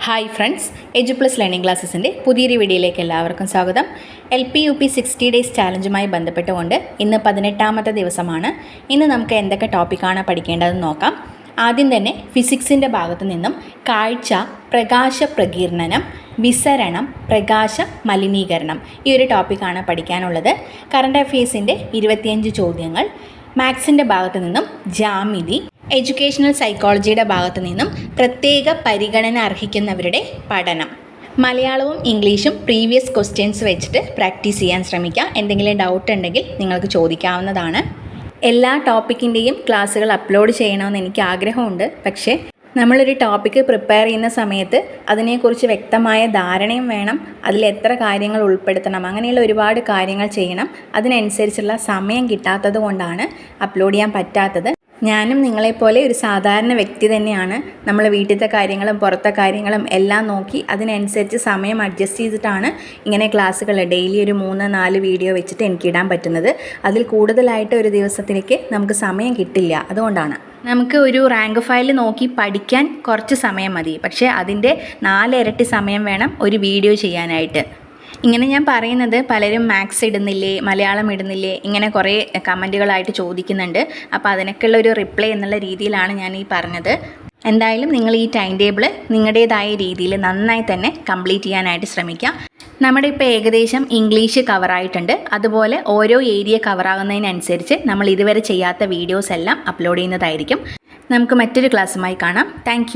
Hi friends, എജു plus learning ക്ലാസ്സസിൻ്റെ പുതിയൊരു വീഡിയോയിലേക്ക് എല്ലാവർക്കും സ്വാഗതം. LP-UP 60 ഡേയ്സ് ചാലഞ്ചുമായി ബന്ധപ്പെട്ടുകൊണ്ട് ഇന്ന് 18ാമത്തെ ദിവസമാണ്. ഇന്ന് നമുക്ക് എന്തൊക്കെ ടോപ്പിക്കാണ് പഠിക്കേണ്ടതെന്ന് നോക്കാം. ആദ്യം തന്നെ ഫിസിക്സിൻ്റെ ഭാഗത്തു നിന്നും കാഴ്ച, പ്രകാശ പ്രകീർണനം, വിസരണം, പ്രകാശ മലിനീകരണം ഈ ഒരു ടോപ്പിക്കാണ് പഠിക്കാനുള്ളത്. കറണ്ട് അഫെയർസിൻ്റെ 25 ചോദ്യങ്ങൾ, മാത്സിൻ്റെ ഭാഗത്തു നിന്നും ജാമിതി, എഡ്യൂക്കേഷണൽ സൈക്കോളജിയുടെ ഭാഗത്തു നിന്നും പ്രത്യേക പരിഗണന അർഹിക്കുന്നവരുടെ പഠനം. മലയാളവും ഇംഗ്ലീഷും പ്രീവിയസ് ക്വസ്റ്റ്യൻസ് വെച്ചിട്ട് പ്രാക്ടീസ് ചെയ്യാൻ ശ്രമിക്കുക. എന്തെങ്കിലും ഡൗട്ട് ഉണ്ടെങ്കിൽ നിങ്ങൾക്ക് ചോദിക്കാവുന്നതാണ്. എല്ലാ ടോപ്പിക്കിൻ്റെയും ക്ലാസ്സുകൾ അപ്ലോഡ് ചെയ്യണമെന്ന് എനിക്ക് ആഗ്രഹമുണ്ട്. പക്ഷേ നമ്മളൊരു ടോപ്പിക്ക് പ്രിപ്പയർ ചെയ്യുന്ന സമയത്ത് അതിനെക്കുറിച്ച് വ്യക്തമായ ധാരണയും വേണം. അതിൽ എത്ര കാര്യങ്ങൾ ഉൾപ്പെടുത്തണം, അങ്ങനെയുള്ള ഒരുപാട് കാര്യങ്ങൾ ചെയ്യണം. അതിനനുസരിച്ചുള്ള സമയം കിട്ടാത്തത് കൊണ്ടാണ് അപ്ലോഡ് ചെയ്യാൻ പറ്റാത്തത്. ഞാനും നിങ്ങളെപ്പോലെ ഒരു സാധാരണ വ്യക്തി തന്നെയാണ്. നമ്മൾ വീട്ടിലത്തെ കാര്യങ്ങളും പുറത്തെ കാര്യങ്ങളും എല്ലാം നോക്കി അതിനനുസരിച്ച് സമയം അഡ്ജസ്റ്റ് ചെയ്തിട്ടാണ് ഇങ്ങനെ ക്ലാസ്സുകൾ ഡെയിലി ഒരു 3-4 വീഡിയോ വെച്ചിട്ട് എനിക്ക് ഇടാൻ പറ്റുന്നത്. അതിൽ കൂടുതലായിട്ട് ഒരു ദിവസത്തിലേക്ക് നമുക്ക് സമയം കിട്ടില്ല. അതുകൊണ്ടാണ് നമുക്ക് ഒരു റാങ്ക് ഫയൽ നോക്കി പഠിക്കാൻ കുറച്ച് സമയം മതി, പക്ഷേ അതിൻ്റെ 4 ഇരട്ടി സമയം വേണം ഒരു വീഡിയോ ചെയ്യാനായിട്ട്. ഇങ്ങനെ ഞാൻ പറയുന്നത് പലരും മാത്സ് ഇടുന്നില്ലേ, മലയാളം ഇടുന്നില്ലേ, ഇങ്ങനെ കുറേ കമൻറ്റുകളായിട്ട് ചോദിക്കുന്നുണ്ട്. അപ്പോൾ അതിനൊക്കെയുള്ള ഒരു റിപ്ലൈ എന്നുള്ള രീതിയിലാണ് ഞാൻ ഈ പറഞ്ഞത്. എന്തായാലും നിങ്ങൾ ഈ ടൈം ടേബിൾ നിങ്ങളുടേതായ രീതിയിൽ നന്നായി തന്നെ കംപ്ലീറ്റ് ചെയ്യാനായിട്ട് ശ്രമിക്കുക. നമ്മുടെ ഇപ്പോൾ ഏകദേശം ഇംഗ്ലീഷ് കവറായിട്ടുണ്ട്. അതുപോലെ ഓരോ ഏരിയ കവറാകുന്നതിനനുസരിച്ച് നമ്മൾ ഇതുവരെ ചെയ്യാത്ത വീഡിയോസ് എല്ലാം അപ്ലോഡ് ചെയ്യുന്നതായിരിക്കും. നമുക്ക് മറ്റൊരു ക്ലാസ്സുമായി കാണാം. താങ്ക്